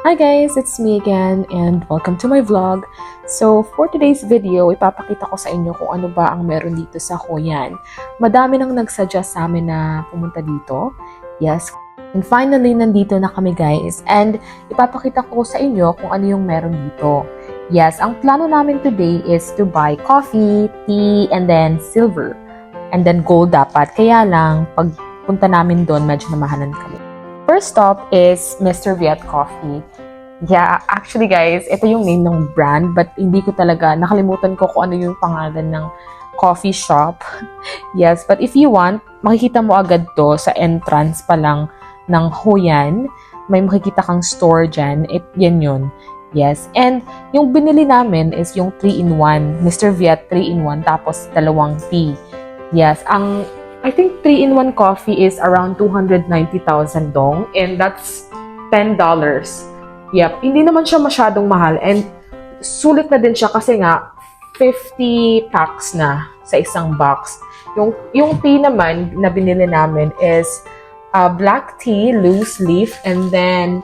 Hi guys, it's me again and welcome to my vlog. So for today's video, ipapakita ko sa inyo kung ano ba ang meron dito sa Hoi An. Madami nang nagsuggest sa amin na pumunta dito. Yes. And finally, nandito na kami guys. And ipapakita ko sa inyo kung ano yung meron dito. Yes, ang plano namin today is to buy coffee, tea, and then silver. And then gold dapat. Kaya lang, pag punta namin doon, medyo namahalan kami. First stop is Mr. Viet Coffee. Yeah, actually guys, ito yung name ng brand but hindi ko talaga, nakalimutan ko kung ano yung pangalan ng coffee shop. Yes, but if you want, makikita mo agad to sa entrance pa lang ng Hoi An. May makikita kang store dyan. Yan yun. Yes, and yung binili namin is yung 3-in-1. Mr. Viet 3-in-1 tapos dalawang tea. Yes, I think 3-in-1 coffee is around 290,000 dong and that's $10. Yep, hindi naman siya masyadong mahal and sulit na din siya kasi nga 50 packs na sa isang box. Yung tea naman na binili namin is black tea loose leaf and then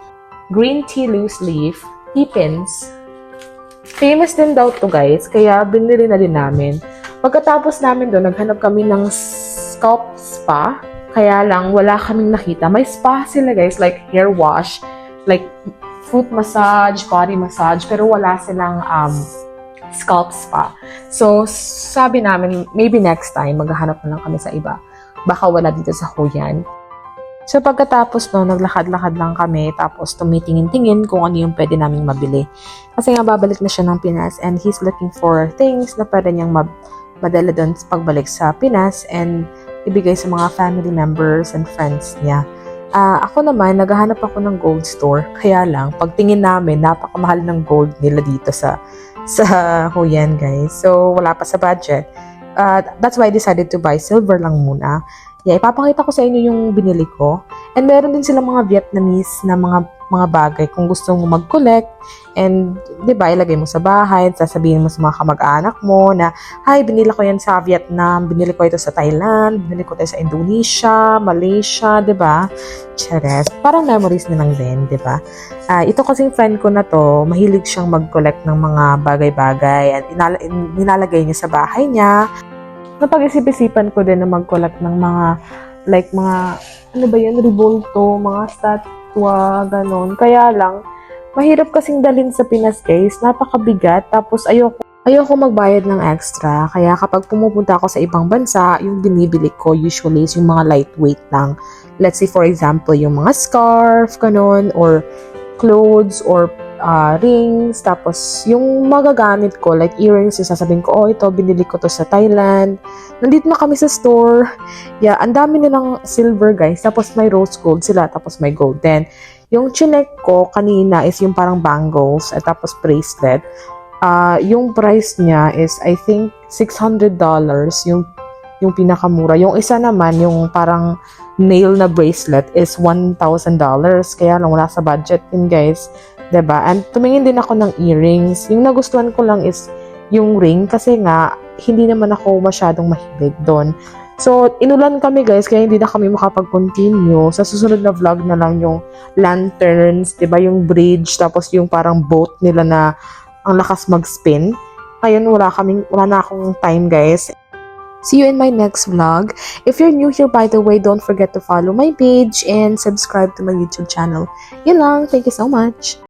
green tea loose leaf, tea pins. Famous din daw to guys, kaya binili na din namin. Pagkatapos namin doon, naghanap kami ng scalp spa. Kaya lang, wala kaming nakita. May spa sila guys, like hair wash, like foot massage, body massage, pero wala silang scalp spa. So, sabi namin, maybe next time, maghahanap na lang kami sa iba. Baka wala dito sa Hoi An. So, pagkatapos no, naglakad-lakad lang kami, tapos tumitingin-tingin kung ano yung pwede naming mabili. Kasi nga, babalik na siya ng Pinas and he's looking for things na pwede niyang madala doon pagbalik sa Pinas and ibigay sa mga family members and friends niya. Ako naman, naghahanap ako ng gold store. Kaya lang, pagtingin namin, napakamahal ng gold nila dito sa Hoi An, guys. So, wala pa sa budget. That's why I decided to buy silver lang muna. Yeah, ipapakita ko sa inyo yung binili ko. And meron din silang mga Vietnamese na mga bagay kung gusto mo mag-collect. And, di ba, ilagay mo sa bahay, sasabihin mo sa mga kamag-anak mo na, hi, binili ko yan sa Vietnam, binili ko ito sa Thailand, binili ko ito sa Indonesia, Malaysia, di ba? Chares. Parang memories na lang din, di ba? Ito kasing friend ko na to, mahilig siyang mag-collect ng mga bagay-bagay at nilalagay niya sa bahay niya. Napag-isip-isipan ko din na mag-collect ng mga, like mga, ano ba yan, revolto, mga statwa, ganon. Kaya lang, mahirap kasing dalhin sa Pinas guys, napakabigat, tapos ayoko magbayad ng extra, kaya kapag pumupunta ako sa ibang bansa, yung binibili ko usually is yung mga lightweight lang. Let's say for example, yung mga scarf, ganon, or clothes, or rings, tapos yung magagamit ko, like earrings, yung sasabihin ko, oh, ito, binili ko to sa Thailand. Nandito na kami sa store. Yeah, ang dami nilang silver, guys. Tapos may rose gold sila, tapos may gold. Then, yung chinek ko kanina is yung parang bangles, at tapos bracelet. Yung price niya is, I think, $600, yung pinakamura. Yung isa naman, yung parang nail na bracelet is $1,000. Kaya lang, wala sa budget yun, guys. Diba? And tumingin din ako ng earrings. Yung nagustuhan ko lang is yung ring kasi nga hindi naman ako masyadong mahilig doon. So, inulan kami guys kaya hindi na kami makapag-continue. Sa susunod na vlog na lang yung lanterns, diba? Yung bridge, tapos yung parang boat nila na ang lakas mag-spin. Ngayon, wala na akong time guys. See you in my next vlog. If you're new here, by the way, don't forget to follow my page and subscribe to my YouTube channel. Yun lang. Thank you so much.